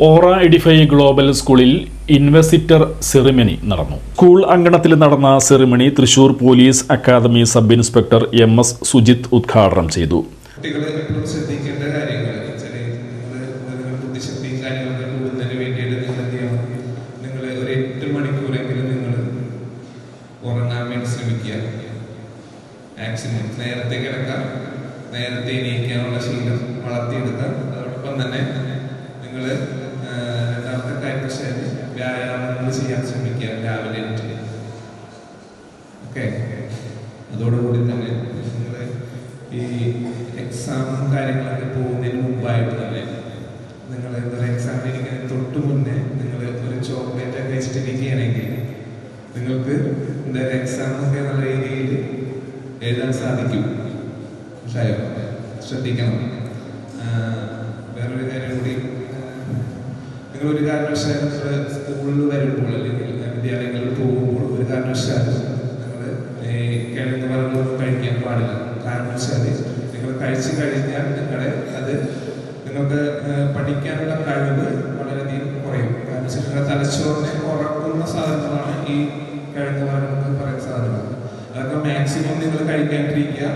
ഓറ edify global സ്കൂളിൽ ഇൻവെസിറ്റർ ceremony നടന്നു. School അങ്കണത്തിൽ നടന്ന ceremony Thrissur police academy sub inspector MS Sujith ഉദ്ഘാടനം ചെയ്തു. നേരത്തെ കിടക്കാം, നേരത്തെ എണീക്കാനുള്ള ശീലം വളർത്തിയെടുക്കാം. അതോടൊപ്പം തന്നെ നിങ്ങൾ രണ്ടാമത്തെ കാര്യം വ്യായാമങ്ങൾ ചെയ്യാൻ ശ്രമിക്കുക രാവിലെ. ഓക്കെ, അതോടുകൂടി തന്നെ നിങ്ങൾ ഈ എക്സാമും കാര്യങ്ങളൊക്കെ പോകുന്നതിന് മുമ്പായിട്ട് തന്നെ നിങ്ങൾ എക്സാം ഇരിക്കുന്നതിന് തൊട്ട് മുന്നേ നിങ്ങൾ ഒരു ചോക്ലേറ്റ് ഒക്കെ കഴിച്ചിട്ടിരിക്കുകയാണെങ്കിൽ നിങ്ങൾക്ക് എന്തായാലും എക്സാമൊക്കെ നല്ല രീതിയിൽ എഴുതാൻ സാധിക്കും. ശ്രദ്ധിക്കണം. വേറൊരു കാര്യം കൂടി, നിങ്ങളൊരു കാരണവശാലും സ്കൂളിൽ വരുമ്പോൾ അല്ലെങ്കിൽ വിദ്യാലയങ്ങളിൽ പോകുമ്പോൾ ഒരു കാരണവശാലും നിങ്ങൾ കിഴങ്ങ് വർഗ്ഗങ്ങളൊന്നും കഴിക്കാൻ പാടില്ല. കാരണവശാല് നിങ്ങൾ കഴിച്ചു കഴിഞ്ഞാൽ നിങ്ങൾക്ക് പഠിക്കാനുള്ള കഴിവ് വളരെയധികം കുറയും. കാരണം വെച്ചാൽ നിങ്ങളുടെ തലച്ചോറിനെ ഉറക്കുന്ന സാധനങ്ങളാണ് ഈ കിഴങ്ങ് വർഗ്ഗങ്ങൾ പറയുന്ന സാധനങ്ങൾ. അതൊക്കെ മാക്സിമം നിങ്ങൾ കഴിക്കാണ്ടിരിക്കുക.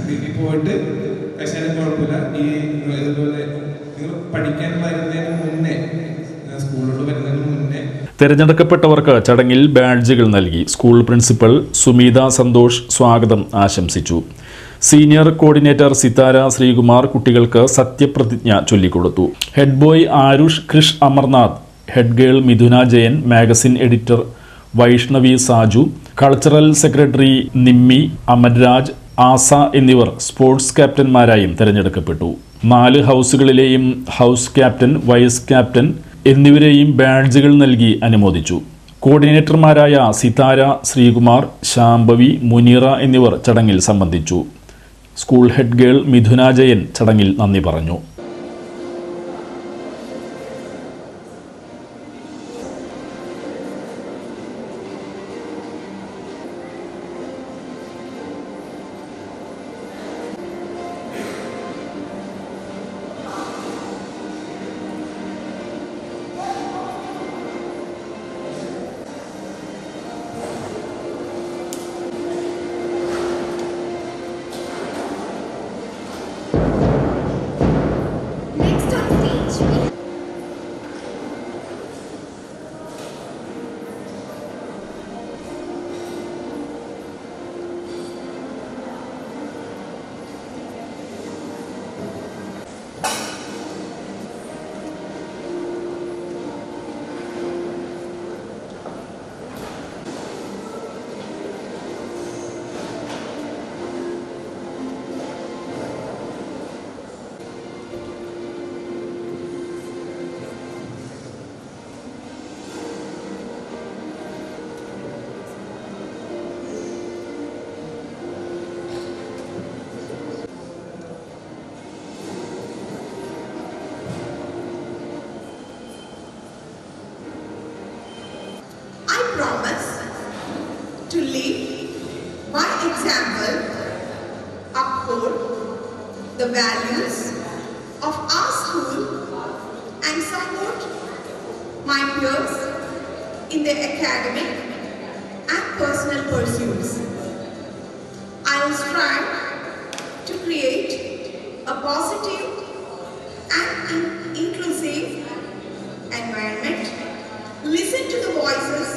വീട്ടിൽ പോയിട്ട് കഴിച്ചാലും കുഴപ്പമില്ല. ഇതുപോലെ നിങ്ങൾ പഠിക്കാൻ വരുന്നതിന് മുന്നേ, സ്കൂളിലോട്ട് വരുന്നതിന് മുന്നേ തെരഞ്ഞെടുക്കപ്പെട്ടവർക്ക് ചടങ്ങിൽ ബാഡ്ജുകൾ നൽകി. സ്കൂൾ പ്രിൻസിപ്പൽ സുമീത സന്തോഷ് സ്വാഗതം ആശംസിച്ചു. സീനിയർ കോർഡിനേറ്റർ സിതാര ശ്രീകുമാർ കുട്ടികൾക്ക് സത്യപ്രതിജ്ഞ ചൊല്ലിക്കൊടുത്തു. Head boy Arush Krish Amarnath, head girl Mithuna Jayan, magazine editor Vaishnavi Saju, cultural secretary Nimmi, Amarraj, Asa എന്നിവർ സ്പോർട്സ് ക്യാപ്റ്റന്മാരായും തെരഞ്ഞെടുക്കപ്പെട്ടു. 4 ഹൗസുകളിലെയും ഹൗസ് ക്യാപ്റ്റൻ, വൈസ് ക്യാപ്റ്റൻ എന്നിവരെയും ബാഡ്ജുകൾ നൽകി അനുമോദിച്ചു. കോർഡിനേറ്റർമാരായ സിതാര ശ്രീകുമാർ, ശാംഭവി, മുനീറ എന്നിവർ ചടങ്ങിൽ സംബന്ധിച്ചു. School head girl Mithuna Jayan ചടങ്ങിൽ നന്ദി പറഞ്ഞു. Promise to lead by example, uphold the values of our school and support my peers in their academic and personal pursuits. I will strive to create a positive and inclusive environment, listen to the voices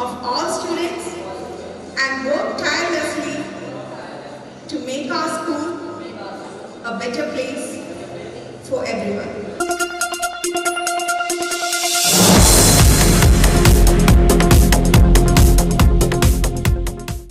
of all students and work tirelessly to make our school a better place for everyone.